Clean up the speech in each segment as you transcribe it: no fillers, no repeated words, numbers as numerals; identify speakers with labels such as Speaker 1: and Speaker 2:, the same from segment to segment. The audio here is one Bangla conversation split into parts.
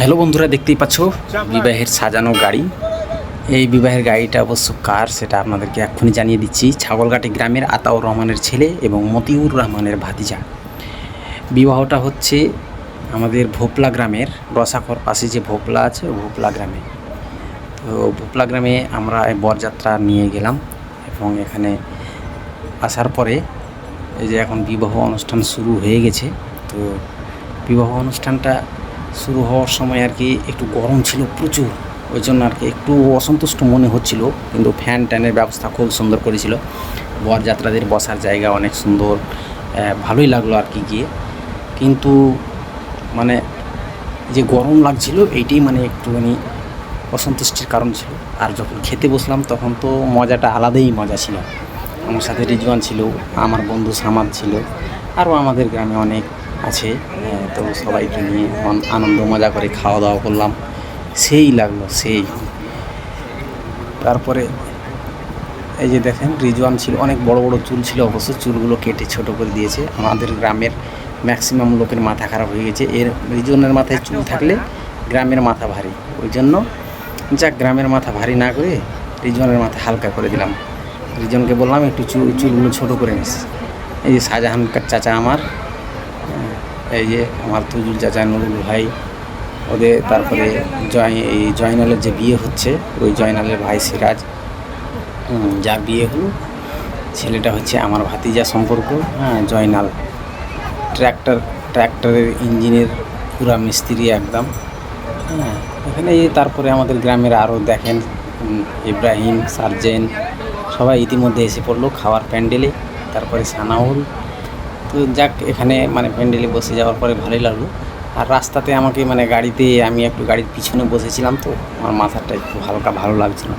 Speaker 1: হ্যালো বন্ধুরা, দেখতেই পাচ্ছ বিবাহের সাজানো গাড়ি। এই বিবাহের গাড়িটা অবশ্য কার সেটা আপনাদেরকে এক্ষুনি জানিয়ে দিচ্ছি। ছাগলঘাটি গ্রামের আতাউর রহমানের ছেলে এবং মতিউর রহমানের ভাতিজা। বিবাহটা হচ্ছে আমাদের ভোপলা গ্রামের রসাখর পাশে যে ভোপলা আছে ভোপলা গ্রামে। তো ভোপলা গ্রামে আমরা বরযাত্রা নিয়ে গেলাম এবং এখানে আসার পরে এই যে এখন বিবাহ অনুষ্ঠান শুরু হয়ে গেছে। তো বিবাহ অনুষ্ঠানটা শুরু হওয়ার সময় আর কি একটু গরম ছিল প্রচুর, ওই জন্য আর কি একটু অসন্তুষ্ট মনে হচ্ছিল, কিন্তু ফ্যান ট্যানের ব্যবস্থা খুব সুন্দর করেছিল। বরযাত্রাদের বসার জায়গা অনেক সুন্দর, ভালোই লাগলো আর কি গিয়ে। কিন্তু মানে যে গরম লাগছিল এইটাই মানে একটুখানি অসন্তুষ্টির কারণ ছিল। আর যখন খেতে বসলাম তখন তো মজাটা আলাদাই মজা ছিল। আমার সাথে রিজওয়ান ছিল, আমার বন্ধু সামাদ ছিল, আরও আমাদের গ্রামে অনেক আছে। তো সবাইকে নিয়ে আনন্দ মজা করে খাওয়া দাওয়া করলাম, সেই লাগলো সেই। তারপরে এই যে দেখেন রিজওয়ান ছিল, অনেক বড় বড় চুল ছিল, অবশ্য চুলগুলো কেটে ছোট করে দিয়েছে। আমাদের গ্রামের ম্যাক্সিমাম লোকের মাথা খারাপ হয়ে গেছে, এর রিজওয়ানের মাথায় চুল থাকলে গ্রামের মাথা ভারী, ওই জন্য যাক গ্রামের মাথা ভারী না করে রিজওয়ানের মাথা হালকা করে দিলাম। রিজওয়ানকে বললাম একটু চুলগুলো ছোটো করে নিস। এই যে শাহজাহান চাচা আমার, এই যে আমার তুজুল চাচা, নুরুল ভাই ওদের, তারপরে এই জয়নালের যে বিয়ে হচ্ছে ওই জয়নালের ভাই সিরাজ, যার বিয়ে হলো ছেলেটা হচ্ছে আমার ভাতিজা সম্পর্ক। জয়নাল ট্র্যাক্টরের ইঞ্জিনের পুরা মিস্ত্রি একদম। এখানে তারপরে আমাদের গ্রামের আরও দেখেন ইব্রাহিম, সার্জেন সবাই ইতিমধ্যে এসে পড়লো খাওয়ার প্যান্ডেলে। তারপরে সানাউল। তো যাক এখানে মানে প্যান্ডেলে বসে যাওয়ার পরে ভালোই লাগলো। আর রাস্তাতে আমাকে মানে গাড়িতে আমি একটু গাড়ির পিছনে বসেছিলাম, তো আমার মাথাটা একটু হালকা ভালো লাগছিল।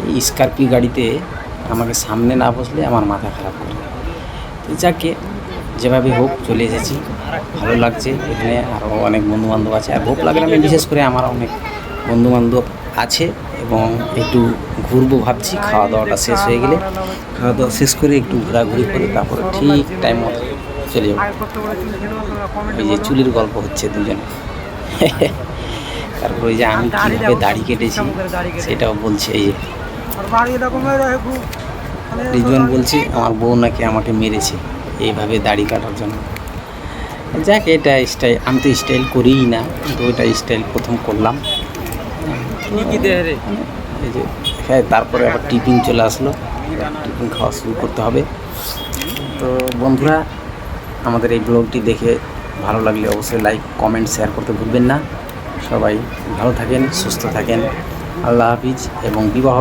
Speaker 1: এই স্করপিও গাড়িতে আমাকে সামনে না বসলে আমার মাথা খারাপ করে। তো যাকে যেভাবে হোক চলে এসেছি, ভালো লাগছে। এখানে আরও অনেক বন্ধুবান্ধব আছে, আর ভোপলা গ্রামে বিশেষ করে আমার অনেক বন্ধুবান্ধব আছে এবং একটু ঘুরবো ভাবছি। খাওয়া দাওয়াটা শেষ হয়ে গেলে, খাওয়া দাওয়া শেষ করে একটু ঘোরাঘুরি করে তারপরে ঠিক টাইম মতো চলে যাবো। এই যে চুলের গল্প হচ্ছে দুজনে। তারপর ওই যে আমি কীভাবে দাড়ি কেটেছি সেটাও বলছে। এই যে রিজওয়ান বলছে আমার বউ নাকি আমাকে মেরেছে এইভাবে দাড়ি কাটার জন্য। যাক এটা স্টাইল, আমি তো স্টাইল করিই না, কিন্তু ওইটা স্টাইল প্রথম করলাম। এই যে হ্যাঁ, তারপরে আবার টিফিন চলে আসলো, টিফিন খাওয়া শুরু করতে হবে। তো বন্ধুরা, আমাদের এই ব্লগটি দেখে ভালো লাগলে অবশ্যই লাইক, কমেন্ট, শেয়ার করতে ভুলবেন না। সবাই ভালো থাকেন, সুস্থ থাকেন। আল্লাহ হাফিজ। এবং বিবাহ